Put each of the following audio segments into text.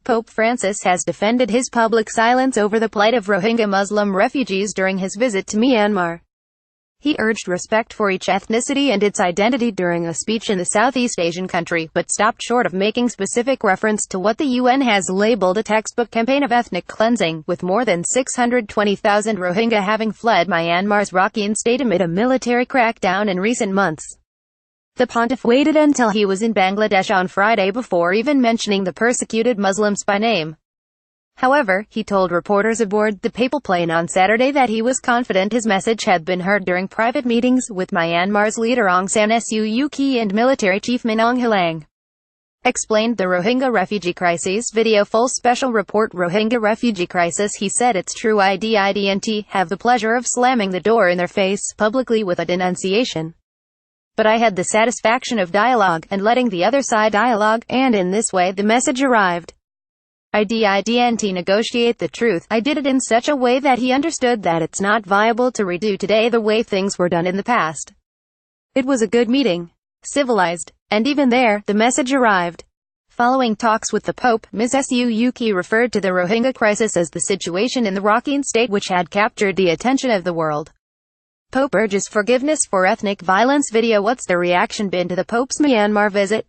Pope Francis has defended his public silence over the plight of Rohingya Muslim refugees during his visit to Myanmar. He urged respect for each ethnicity and its identity during a speech in the Southeast Asian country, but stopped short of making specific reference to what the UN has labeled a textbook campaign of ethnic cleansing, with more than 620,000 Rohingya having fled Myanmar's Rakhine state amid a military crackdown in recent months. The pontiff waited until he was in Bangladesh on Friday before even mentioning the persecuted Muslims by name. However, he told reporters aboard the papal plane on Saturday that he was confident his message had been heard during private meetings with Myanmar's leader Aung San Suu Kyi and military chief Min Aung Hlaing. Explained the Rohingya refugee crisis video full special report Rohingya refugee crisis. He said it's true I didn't have the pleasure of slamming the door in their face publicly with a denunciation. But I had the satisfaction of dialogue, and letting the other side dialogue, and in this way the message arrived. I didn't negotiate the truth, I did it in such a way that he understood that it's not viable to redo today the way things were done in the past. It was a good meeting. Civilized. And even there, the message arrived. Following talks with the Pope, Ms. Suu Kyi referred to the Rohingya crisis as the situation in the Rakhine state which had captured the attention of the world. Pope urges forgiveness for ethnic violence video. What's the reaction been to the Pope's Myanmar visit?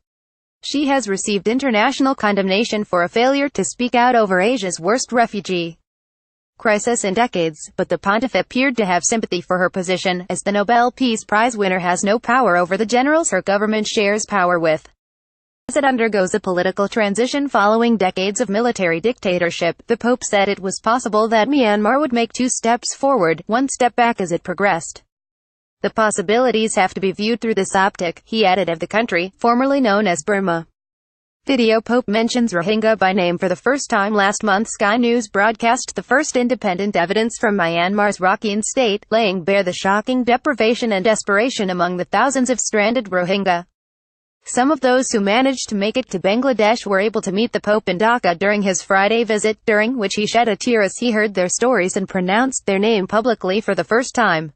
She has received international condemnation for a failure to speak out over Asia's worst refugee crisis in decades, but the pontiff appeared to have sympathy for her position, as the Nobel Peace Prize winner has no power over the generals her government shares power with. As it undergoes a political transition following decades of military dictatorship, the Pope said it was possible that Myanmar would make 2 steps forward, 1 step back as it progressed. The possibilities have to be viewed through this optic, he added, of the country, formerly known as Burma. Video Pope mentions Rohingya by name for the first time last month. Sky News broadcast the first independent evidence from Myanmar's Rakhine state, laying bare the shocking deprivation and desperation among the thousands of stranded Rohingya. Some of those who managed to make it to Bangladesh were able to meet the Pope in Dhaka during his Friday visit, during which he shed a tear as he heard their stories and pronounced their name publicly for the first time.